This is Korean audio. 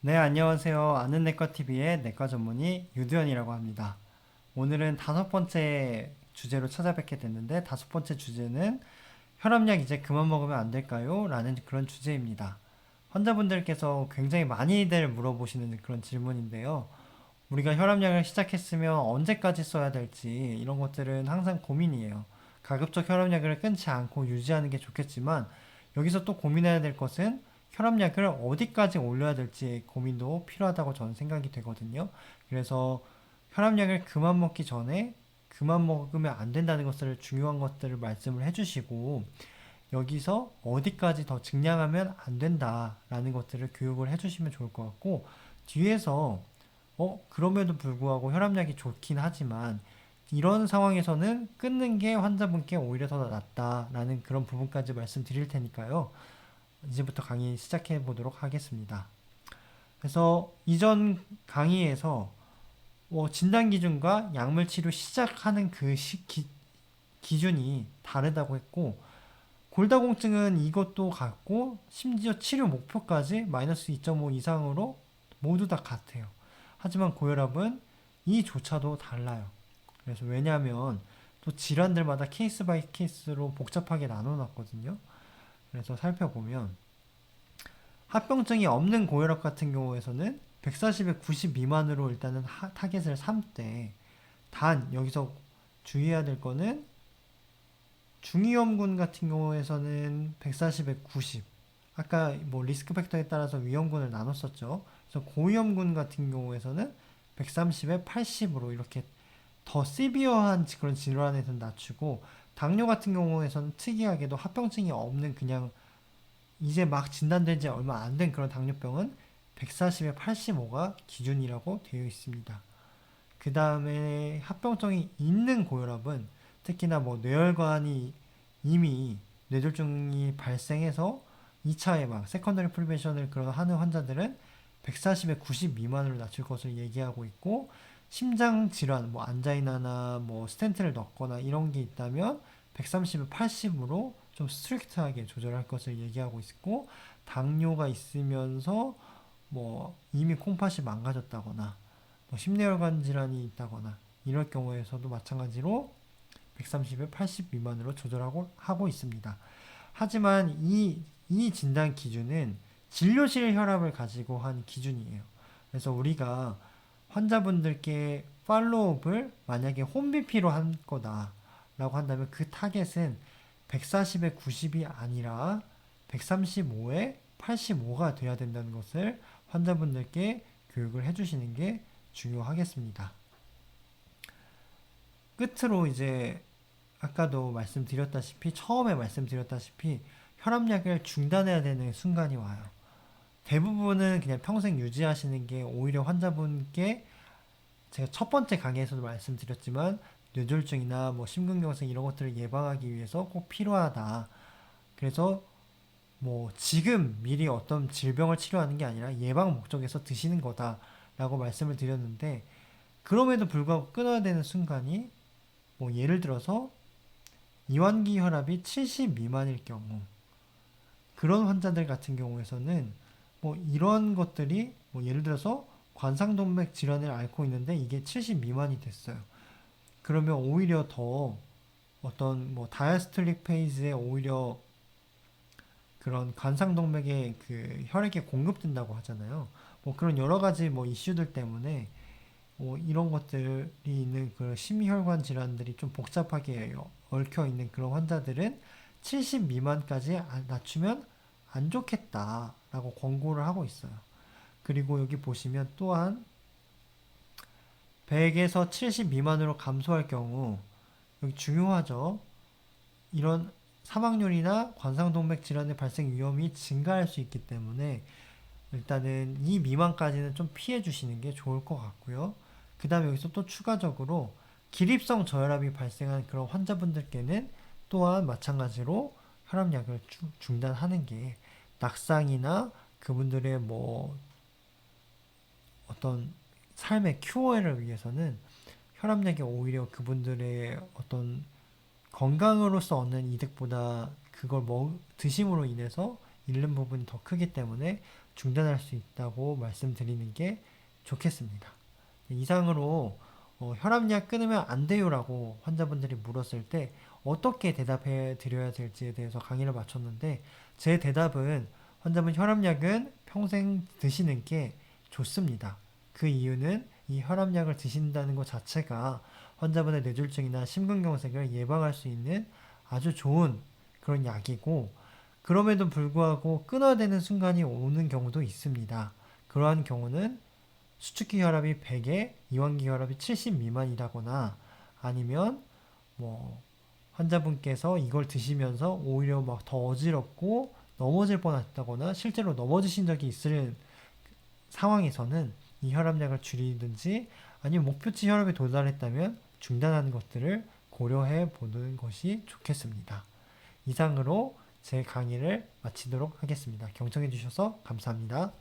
네, 안녕하세요. 아는 내과 TV의 내과 전문의 유두현이라고 합니다. 오늘은 다섯 번째 주제로 찾아뵙게 됐는데, 다섯 번째 주제는 혈압약 이제 그만 먹으면 안 될까요? 라는 그런 주제입니다. 환자분들께서 굉장히 많이들 물어보시는 그런 질문인데요. 우리가 혈압약을 시작했으면 언제까지 써야 될지 이런 것들은 항상 고민이에요. 가급적 혈압약을 끊지 않고 유지하는 게 좋겠지만 여기서 또 고민해야 될 것은 혈압약을 어디까지 올려야 될지 고민도 필요하다고 저는 생각이 되거든요. 그래서 혈압약을 그만 먹기 전에 그만 먹으면 안 된다는 것을 중요한 것들을 말씀을 해주시고 여기서 어디까지 더 증량하면 안 된다라는 것들을 교육을 해주시면 좋을 것 같고 뒤에서 그럼에도 불구하고 혈압약이 좋긴 하지만 이런 상황에서는 끊는 게 환자분께 오히려 더 낫다라는 그런 부분까지 말씀드릴 테니까요. 이제부터 강의 시작해 보도록 하겠습니다. 그래서 이전 강의에서 진단 기준과 약물 치료 시작하는 그 기준이 다르다고 했고 골다공증은 이것도 같고 심지어 치료 목표까지 마이너스 2.5 이상으로 모두 다 같아요. 하지만 고혈압은 이조차도 달라요. 그래서 왜냐하면 또 질환들마다 케이스 바이 케이스로 복잡하게 나눠놨거든요. 그래서 살펴보면 합병증이 없는 고혈압 같은 경우에서는 140에 90 미만으로 일단은 타겟을 삼되 단 여기서 주의해야 될 거는 중위험군 같은 경우에서는 140에 90. 아까 뭐 리스크 팩터에 따라서 위험군을 나눴었죠. 그래서 고위험군 같은 경우에서는 130에 80으로 이렇게 더 시비어한 그런 질환에서는 낮추고 당뇨 같은 경우에서는 특이하게도 합병증이 없는 그냥 이제 막 진단된 지 얼마 안 된 그런 당뇨병은 140에 85가 기준이라고 되어 있습니다. 그 다음에 합병증이 있는 고혈압은 특히나 뭐 뇌혈관이 이미 뇌졸중이 발생해서 2차 예방, 세컨더리 프리벤션을 그런 하는 환자들은 140에 90 미만으로 낮출 것을 얘기하고 있고 심장 질환, 뭐 안자이나나 뭐 스텐트를 넣거나 이런 게 있다면 130에 80으로 좀 스트릭트하게 조절할 것을 얘기하고 있고 당뇨가 있으면서 뭐 이미 콩팥이 망가졌다거나 뭐 심뇌혈관 질환이 있다거나 이럴 경우에서도 마찬가지로 130에 80 미만으로 조절하고 하고 있습니다. 하지만 이 진단 기준은 진료실 혈압을 가지고 한 기준이에요. 그래서 우리가 환자분들께 팔로우업을 만약에 홈BP로 한 거다라고 한다면 그 타겟은 140에 90이 아니라 135에 85가 돼야 된다는 것을 환자분들께 교육을 해주시는 게 중요하겠습니다. 끝으로 이제 아까도 말씀드렸다시피 처음에 말씀드렸다시피 혈압약을 중단해야 되는 순간이 와요. 대부분은 그냥 평생 유지하시는 게 오히려 환자분께 제가 첫 번째 강의에서도 말씀드렸지만 뇌졸중이나 뭐 심근경색 이런 것들을 예방하기 위해서 꼭 필요하다. 그래서 뭐 지금 미리 어떤 질병을 치료하는 게 아니라 예방 목적에서 드시는 거다라고 말씀을 드렸는데 그럼에도 불구하고 끊어야 되는 순간이 뭐 예를 들어서 이완기 혈압이 70 미만일 경우 그런 환자들 같은 경우에서는 뭐 이런 것들이 뭐 예를 들어서 관상동맥 질환을 앓고 있는데 이게 70 미만이 됐어요. 그러면 오히려 더 어떤 뭐 다이아스톨릭 페이즈에 오히려 그런 관상동맥에 그 혈액이 공급된다고 하잖아요. 뭐 그런 여러 가지 뭐 이슈들 때문에 뭐 이런 것들이 있는 그 심혈관 질환들이 좀 복잡하게 얽혀 있는 그런 환자들은 70 미만까지 낮추면 안 좋겠다라고 권고를 하고 있어요. 그리고 여기 보시면 또한 100에서 70 미만으로 감소할 경우 여기 중요하죠. 이런 사망률이나 관상동맥 질환의 발생 위험이 증가할 수 있기 때문에 일단은 이 미만까지는 좀 피해 주시는 게 좋을 것 같고요. 그 다음에 여기서 또 추가적으로 기립성 저혈압이 발생한 그런 환자분들께는 또한 마찬가지로 혈압약을 중단하는 게 낙상이나 그분들의 뭐 어떤 삶의 큐어를 위해서는 혈압약이 오히려 그분들의 어떤 건강으로서 얻는 이득보다 그걸 드심으로 인해서 잃는 부분이 더 크기 때문에 중단할 수 있다고 말씀드리는 게 좋겠습니다. 이상으로 혈압약 끊으면 안 돼요라고 환자분들이 물었을 때 어떻게 대답해 드려야 될지에 대해서 강의를 마쳤는데, 제 대답은 환자분 혈압약은 평생 드시는 게 좋습니다. 그 이유는 이 혈압약을 드신다는 것 자체가 환자분의 뇌졸중이나 심근경색을 예방할 수 있는 아주 좋은 그런 약이고, 그럼에도 불구하고 끊어야 되는 순간이 오는 경우도 있습니다. 그러한 경우는 수축기 혈압이 100에 이완기 혈압이 70 미만이라거나, 아니면 뭐 환자분께서 이걸 드시면서 오히려 막 더 어지럽고 넘어질 뻔했다거나 실제로 넘어지신 적이 있을 상황에서는 이 혈압약을 줄이든지, 아니면 목표치 혈압에 도달했다면 중단하는 것들을 고려해 보는 것이 좋겠습니다. 이상으로 제 강의를 마치도록 하겠습니다. 경청해 주셔서 감사합니다.